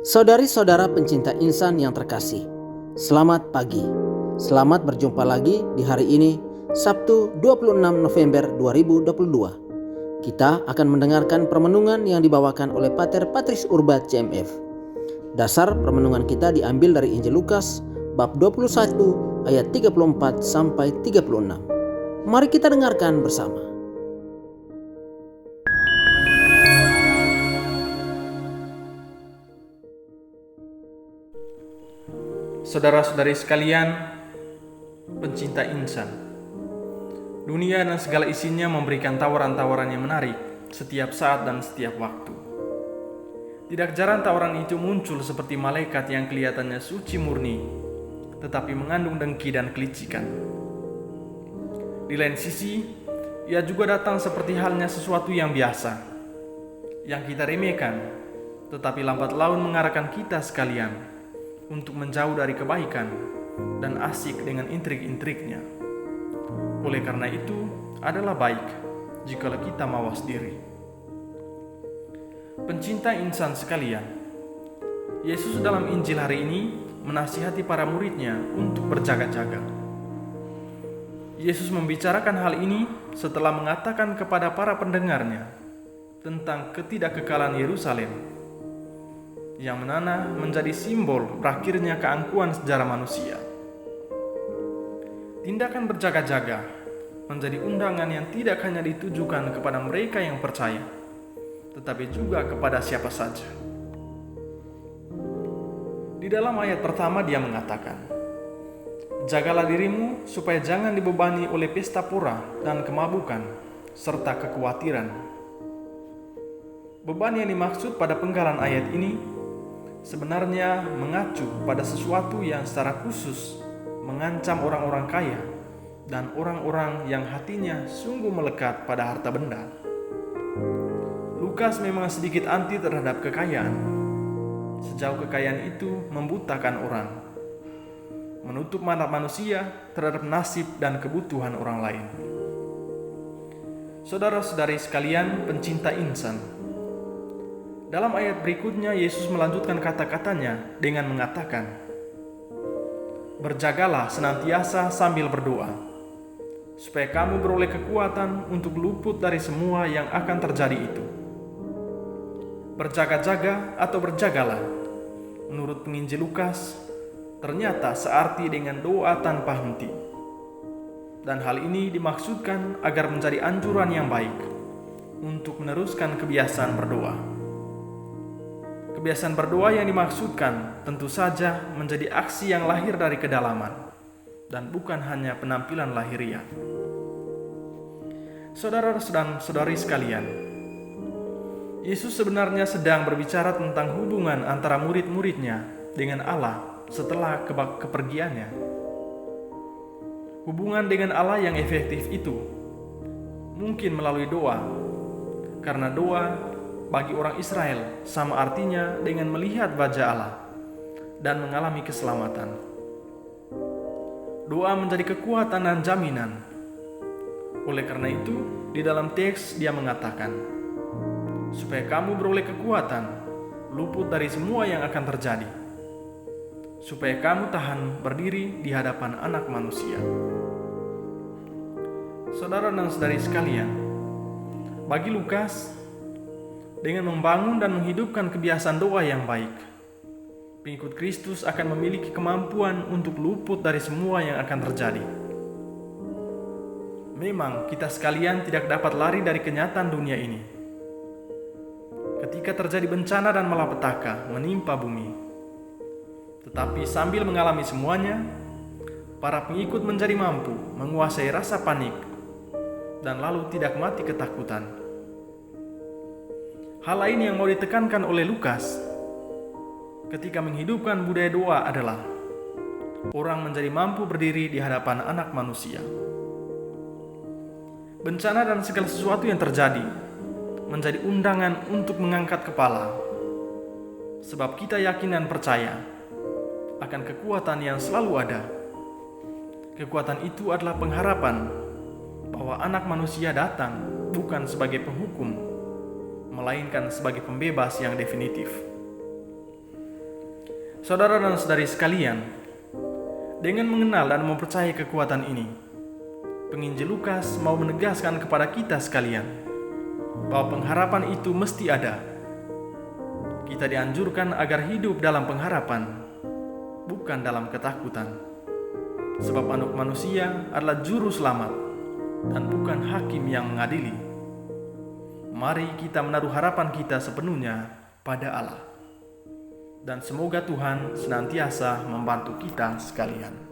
Saudari-saudara pencinta insan yang terkasih, selamat pagi. Selamat berjumpa lagi di hari ini, Sabtu 26 November 2022. Kita akan mendengarkan permenungan yang dibawakan oleh Pater Patris Urbat CMF. Dasar permenungan kita diambil dari Injil Lukas bab 21 ayat 34 sampai 36. Mari kita dengarkan bersama. Saudara-saudari sekalian, pencinta insan, dunia dan segala isinya memberikan tawaran-tawaran yang menarik setiap saat dan setiap waktu. Tidak jarang tawaran itu muncul seperti malaikat yang kelihatannya suci murni, tetapi mengandung dengki dan kelicikan. Di lain sisi, ia juga datang seperti halnya sesuatu yang biasa, yang kita remehkan, tetapi lambat laun mengarahkan kita sekalian untuk menjauh dari kebaikan dan asik dengan intrik-intriknya. Oleh karena itu, adalah baik jikalau kita mawas diri. Pencinta insan sekalian, Yesus dalam Injil hari ini menasihati para muridnya untuk berjaga-jaga. Yesus membicarakan hal ini setelah mengatakan kepada para pendengarnya tentang ketidakkekalan Yerusalem, yang mana menjadi simbol berakhirnya keangkuhan sejarah manusia. Tindakan berjaga-jaga menjadi undangan yang tidak hanya ditujukan kepada mereka yang percaya, tetapi juga kepada siapa saja. Di dalam ayat pertama dia mengatakan, "Jagalah dirimu supaya jangan dibebani oleh pesta pora dan kemabukan, serta kekhawatiran." Beban yang dimaksud pada penggalan ayat ini sebenarnya mengacu pada sesuatu yang secara khusus mengancam orang-orang kaya dan orang-orang yang hatinya sungguh melekat pada harta benda. Lukas memang sedikit anti terhadap kekayaan, sejauh kekayaan itu membutakan orang, menutup mata manusia terhadap nasib dan kebutuhan orang lain. Saudara-saudari sekalian pencinta insan, dalam ayat berikutnya, Yesus melanjutkan kata-katanya dengan mengatakan, "Berjagalah senantiasa sambil berdoa, supaya kamu beroleh kekuatan untuk luput dari semua yang akan terjadi itu." Berjaga-jaga atau berjagalah, menurut penginjil Lukas, ternyata searti dengan doa tanpa henti. Dan hal ini dimaksudkan agar menjadi anjuran yang baik untuk meneruskan kebiasaan berdoa. Kebiasaan berdoa yang dimaksudkan tentu saja menjadi aksi yang lahir dari kedalaman dan bukan hanya penampilan lahiriah. Saudara dan saudari sekalian, Yesus sebenarnya sedang berbicara tentang hubungan antara murid-muridnya dengan Allah setelah kepergiannya. Hubungan dengan Allah yang efektif itu mungkin melalui doa, karena doa bagi orang Israel sama artinya dengan melihat wajah Allah dan mengalami keselamatan. Doa menjadi kekuatan dan jaminan. Oleh karena itu, di dalam teks dia mengatakan, supaya kamu beroleh kekuatan, luput dari semua yang akan terjadi, supaya kamu tahan berdiri di hadapan Anak Manusia. Saudara dan saudari sekalian, bagi Lukas, dengan membangun dan menghidupkan kebiasaan doa yang baik, pengikut Kristus akan memiliki kemampuan untuk luput dari semua yang akan terjadi. Memang kita sekalian tidak dapat lari dari kenyataan dunia ini. Ketika terjadi bencana dan malapetaka menimpa bumi, tetapi sambil mengalami semuanya, para pengikut menjadi mampu menguasai rasa panik dan lalu tidak mati ketakutan. Hal lain yang mau ditekankan oleh Lukas ketika menghidupkan budaya doa adalah orang menjadi mampu berdiri di hadapan Anak Manusia. Bencana dan segala sesuatu yang terjadi menjadi undangan untuk mengangkat kepala, sebab kita yakin dan percaya akan kekuatan yang selalu ada. Kekuatan itu adalah pengharapan bahwa Anak Manusia datang bukan sebagai penghukum, melainkan sebagai pembebas yang definitif. Saudara dan saudari sekalian, dengan mengenal dan mempercayai kekuatan ini, penginjil Lukas mau menegaskan kepada kita sekalian bahwa pengharapan itu mesti ada. Kita dianjurkan agar hidup dalam pengharapan, bukan dalam ketakutan. Sebab Anak Manusia adalah juru selamat dan bukan hakim yang mengadili. Mari kita menaruh harapan kita sepenuhnya pada Allah. Dan semoga Tuhan senantiasa membantu kita sekalian.